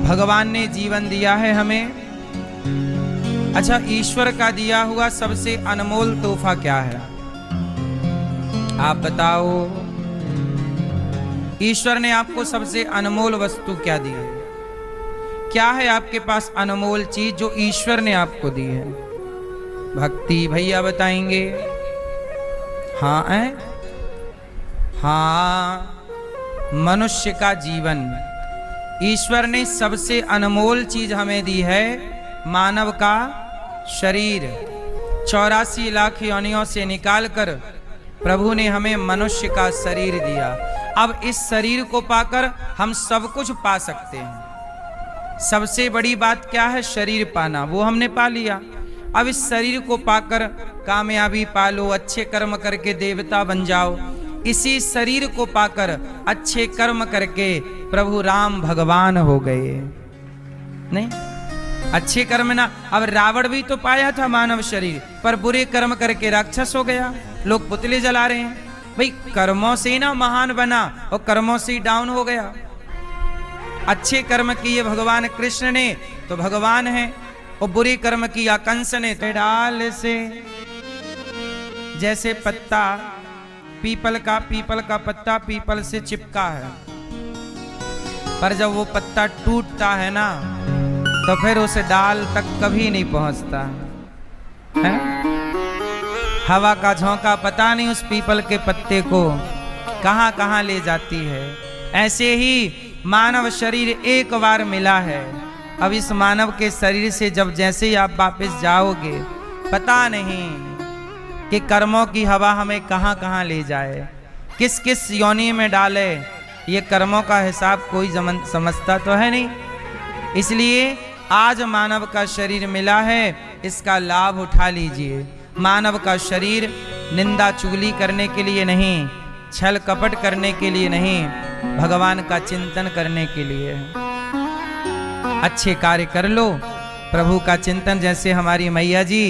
भगवान ने जीवन दिया है हमें। अच्छा, ईश्वर का दिया हुआ सबसे अनमोल तोहफा क्या है? आप बताओ, ईश्वर ने आपको सबसे अनमोल वस्तु क्या दी है? क्या है आपके पास अनमोल चीज जो ईश्वर ने आपको दी है? भक्ति। भैया बताएंगे? हाँ है? हाँ, मनुष्य का जीवन। ईश्वर ने सबसे अनमोल चीज हमें दी है, मानव का शरीर। 84 लाख योनियों से निकालकर प्रभु ने हमें मनुष्य का शरीर दिया। अब इस शरीर को पाकर हम सब कुछ पा सकते हैं। सबसे बड़ी बात क्या है? शरीर पाना। वो हमने पा लिया। अब इस शरीर को पाकर कामयाबी पालो, अच्छे कर्म करके देवता बन जाओ। इसी शरीर को पाकर अच्छे कर्म करके प्रभु राम भगवान हो गए। नहीं, अच्छे कर्म ना। अब रावण भी तो पाया था मानव शरीर, पर बुरे कर्म करके राक्षस हो गया। लोग पुतले जला रहे हैं। भाई, कर्मों से ना महान बना और कर्मों से डाउन हो गया। अच्छे कर्म किए भगवान कृष्ण ने तो भगवान है, और बुरे कर्म किया कंस ने तो डाल से। जैसे पत्ता पीपल का पत्ता पीपल से चिपका है, पर जब वो पत्ता टूटता है ना तो फिर उस डाल तक कभी नहीं पहुंचता है। हवा का झोंका पता नहीं उस पीपल के पत्ते को कहां कहां ले जाती है। ऐसे ही मानव शरीर एक बार मिला है। अब इस मानव के शरीर से जब जैसे ही आप वापस जाओगे, पता नहीं कि कर्मों की हवा हमें कहां कहां ले जाए, किस किस योनि में डाले। ये कर्मों का हिसाब कोई समझता तो है नहीं। इसलिए आज मानव का शरीर मिला है, इसका लाभ उठा लीजिए। मानव का शरीर निंदा चुगली करने के लिए नहीं, छल कपट करने के लिए नहीं, भगवान का चिंतन करने के लिए है। अच्छे कार्य कर लो, प्रभु का चिंतन। जैसे हमारी मैया जी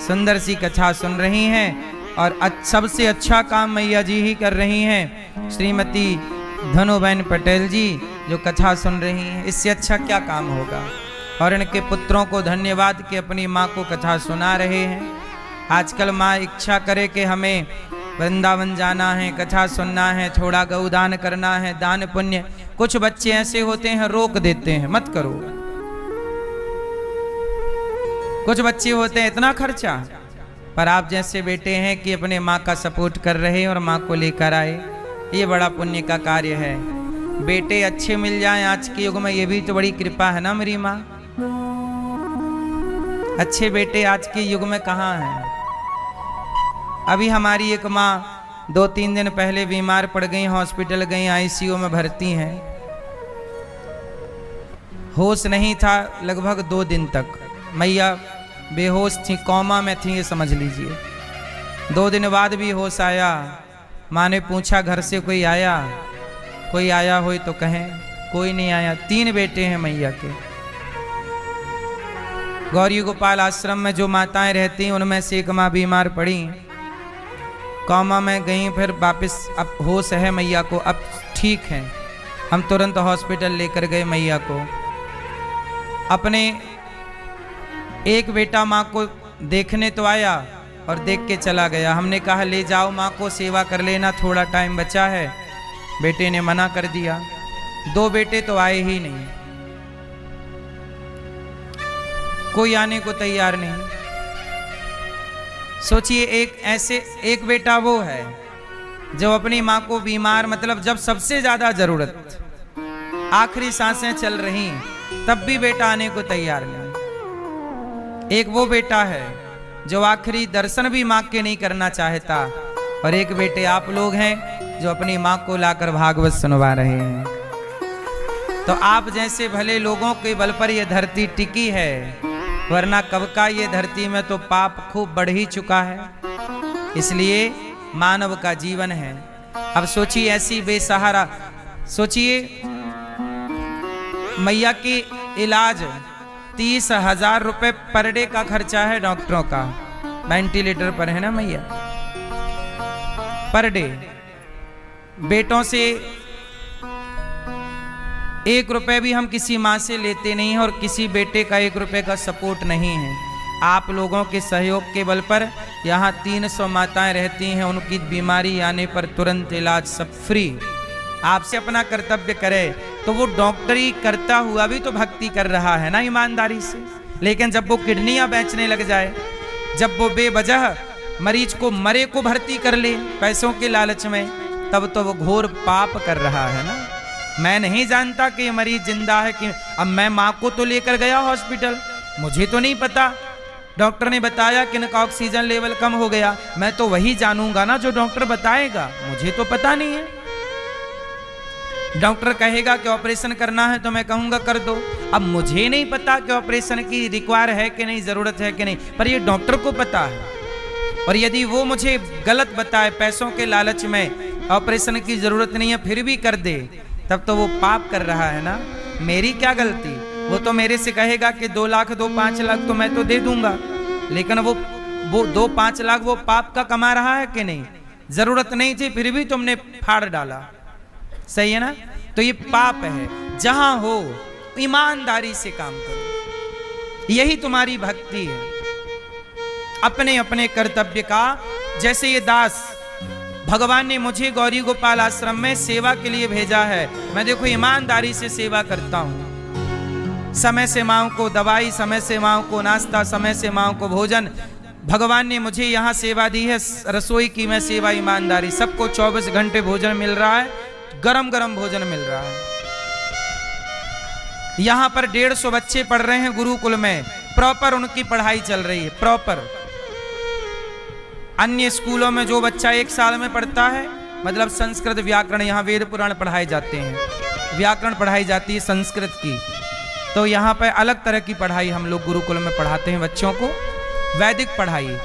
सुंदर सी कथा सुन रही हैं, और सबसे अच्छा काम मैया जी ही कर रही हैं। श्रीमती धनुबेन पटेल जी जो कथा सुन रही हैं, इससे अच्छा क्या काम होगा। और इनके पुत्रों को धन्यवाद कि अपनी माँ को कथा सुना रहे हैं। आजकल माँ इच्छा करे कि हमें वृंदावन जाना है, कथा सुनना है, थोड़ा गौदान करना है, दान पुण्य। कुछ बच्चे ऐसे होते हैं रोक देते हैं, मत करो। कुछ बच्चे होते हैं इतना खर्चा, पर आप जैसे बेटे हैं कि अपने माँ का सपोर्ट कर रहे हैं और माँ को लेकर आए, ये बड़ा पुण्य का कार्य है। बेटे अच्छे मिल जाएं आज के युग में, ये भी तो बड़ी कृपा है ना मेरी माँ। अच्छे बेटे आज के युग में कहाँ हैं? अभी हमारी एक माँ 2-3 दिन पहले बीमार पड़ गई, हॉस्पिटल गई, आईसीयू में भर्ती हैं। होश नहीं था लगभग 2 दिन तक। मैया बेहोश थी, कोमा में थी, ये समझ लीजिए। 2 दिन बाद भी होश आया। माँ ने पूछा घर से कोई आया? कोई आया हो तो कहें। कोई नहीं आया। 3 बेटे हैं मैया के। गौरी गोपाल आश्रम में जो माताएं रहती हैं उनमें से एक माँ बीमार पड़ी, कोमा में गई, फिर वापस अब होश है मैया को, अब ठीक है। हम तुरंत हॉस्पिटल लेकर गए मैया को। अपने एक बेटा माँ को देखने तो आया और देख के चला गया। हमने कहा ले जाओ माँ को, सेवा कर लेना, थोड़ा टाइम बचा है। बेटे ने मना कर दिया। 2 बेटे तो आए ही नहीं, कोई आने को तैयार नहीं। सोचिए, एक बेटा वो है जो अपनी माँ को बीमार, मतलब जब सबसे ज्यादा जरूरत, आखिरी सांसें चल रही, तब भी बेटा आने को तैयार नहीं। एक वो बेटा है जो आखिरी दर्शन भी माँ के नहीं करना चाहता, और एक बेटे आप लोग हैं जो अपनी माँ को लाकर भागवत सुनवा रहे हैं। तो आप जैसे भले लोगों के बल पर यह धरती टिकी है, वरना कब का ये धरती में तो पाप खूब बढ़ ही चुका है। इसलिए मानव का जीवन है। अब सोचिए, ऐसी बेसहारा, सोचिए मैया की इलाज 30,000 रुपए पर डे का खर्चा है डॉक्टरों का। वेंटिलेटर पर है ना मैया, पर डे। बेटों से ₹1 भी हम किसी माँ से लेते नहीं हैं और किसी बेटे का ₹1 का सपोर्ट नहीं है। आप लोगों के सहयोग के बल पर यहाँ 300 माताएं रहती हैं, उनकी बीमारी आने पर तुरंत इलाज सब फ्री। आपसे अपना कर्तव्य करे तो वो डॉक्टरी करता हुआ भी तो भक्ति कर रहा है ना ईमानदारी से। लेकिन जब वो किडनियां बेचने लग जाए, जब वो बेवजह मरीज को मरे को भर्ती कर ले पैसों के लालच में, तब तो वो घोर पाप कर रहा है ना। मैं नहीं जानता कि ये मरीज जिंदा है कि अब मैं माँ को तो लेकर गया हॉस्पिटल, मुझे तो नहीं पता। डॉक्टर ने बताया कि इनका ऑक्सीजन लेवल कम हो गया, मैं तो वही जानूंगा ना जो डॉक्टर बताएगा, मुझे तो पता नहीं है। डॉक्टर कहेगा कि ऑपरेशन करना है तो मैं कहूंगा कर दो। अब मुझे नहीं पता कि ऑपरेशन की रिक्वायर है कि नहीं, जरूरत है कि नहीं, पर ये डॉक्टर को पता है। और यदि वो मुझे गलत बताए, पैसों के लालच में ऑपरेशन की जरूरत नहीं है फिर भी कर दे, तब तो वो पाप कर रहा है ना। मेरी क्या गलती? वो तो मेरे से कहेगा कि 2 लाख दो 5 लाख तो मैं तो दे दूंगा, लेकिन वो 2-5 लाख वो पाप का कमा रहा है कि नहीं? जरूरत नहीं थी फिर भी तुमने फाड़ डाला, सही है ना। तो ये पाप है। जहां हो ईमानदारी से काम करो, यही तुम्हारी भक्ति है। अपने अपने कर्तव्य का, जैसे ये दास, भगवान ने मुझे गौरी गोपाल आश्रम में सेवा के लिए भेजा है, मैं देखो ईमानदारी से सेवा करता हूं। समय से माँओं को दवाई, समय से माँओं को नाश्ता, समय से माँओं को भोजन। भगवान ने मुझे यहाँ सेवा दी है, रसोई की मैं सेवा ईमानदारी। सबको 24 घंटे भोजन मिल रहा है, गरम गरम भोजन मिल रहा है। यहाँ पर 150 बच्चे पढ़ रहे हैं गुरुकुल में, प्रॉपर उनकी पढ़ाई चल रही है, प्रॉपर। अन्य स्कूलों में जो बच्चा 1 साल में पढ़ता है, मतलब संस्कृत व्याकरण, यहाँ वेद पुराण पढ़ाए जाते हैं, व्याकरण पढ़ाई जाती है संस्कृत की। तो यहाँ पर अलग तरह की पढ़ाई हम लोग गुरुकुल में पढ़ाते हैं बच्चों को, वैदिक पढ़ाई।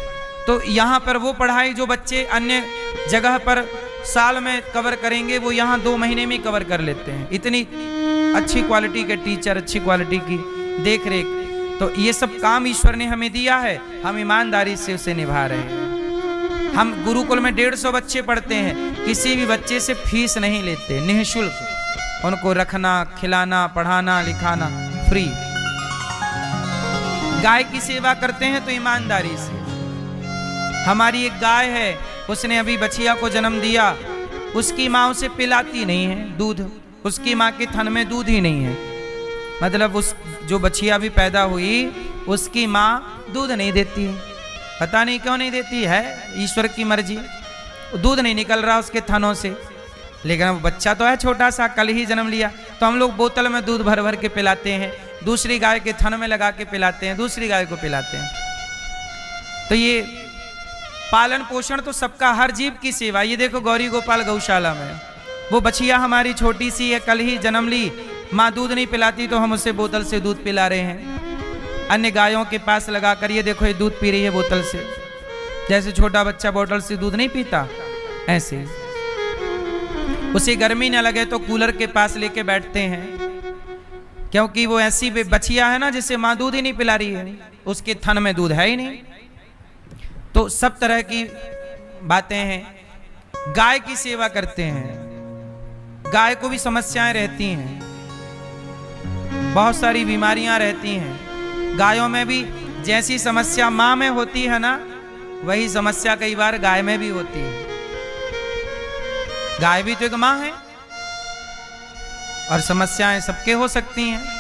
तो यहाँ पर वो पढ़ाई जो बच्चे अन्य जगह पर साल में कवर करेंगे, वो यहाँ 2 महीने में कवर कर लेते हैं। इतनी अच्छी क्वालिटी के टीचर, अच्छी क्वालिटी की देख रेख। तो ये सब काम ईश्वर ने हमें दिया है, हम ईमानदारी से उसे निभा रहे हैं। हम गुरुकुल में 150 बच्चे पढ़ते हैं, किसी भी बच्चे से फीस नहीं लेते, निःशुल्क उनको रखना, खिलाना, पढ़ाना, लिखाना फ्री। गाय की सेवा करते हैं तो ईमानदारी से। हमारी एक गाय है, उसने अभी बछिया को जन्म दिया, उसकी माँ उसे पिलाती नहीं है दूध, उसकी माँ के थन में दूध ही नहीं है। मतलब उस जो बछिया भी पैदा हुई, उसकी माँ दूध नहीं देती है, पता नहीं क्यों नहीं देती है, ईश्वर की मर्जी। दूध नहीं निकल रहा उसके थनों से, लेकिन वो बच्चा तो है छोटा सा, कल ही जन्म लिया, तो हम लोग बोतल में दूध भर भर के पिलाते हैं, दूसरी गाय के थन में लगा के पिलाते हैं, दूसरी गाय को पिलाते हैं। तो ये पालन पोषण तो सबका, हर जीव की सेवा। ये देखो गौरी गोपाल गौशाला में वो बछिया हमारी छोटी सी है, कल ही जन्म ली, माँ दूध नहीं पिलाती तो हम उससे बोतल से दूध पिला रहे हैं। अन्य गायों के पास लगाकर, ये देखो ये दूध पी रही है बोतल से, जैसे छोटा बच्चा बोतल से दूध नहीं पीता, ऐसे। उसे गर्मी न लगे तो कूलर के पास लेके बैठते हैं, क्योंकि वो ऐसी बछिया है ना जिसे माँ दूध ही नहीं पिला रही है, उसके थन में दूध है ही नहीं। तो सब तरह की बातें हैं। गाय की सेवा करते हैं, गाय को भी समस्याएं रहती हैं, बहुत सारी बीमारियां रहती हैं। गायों में भी जैसी समस्या माँ में होती है ना, वही समस्या कई बार गाय में भी होती है। गाय भी तो एक माँ है और समस्याएं सबके हो सकती हैं।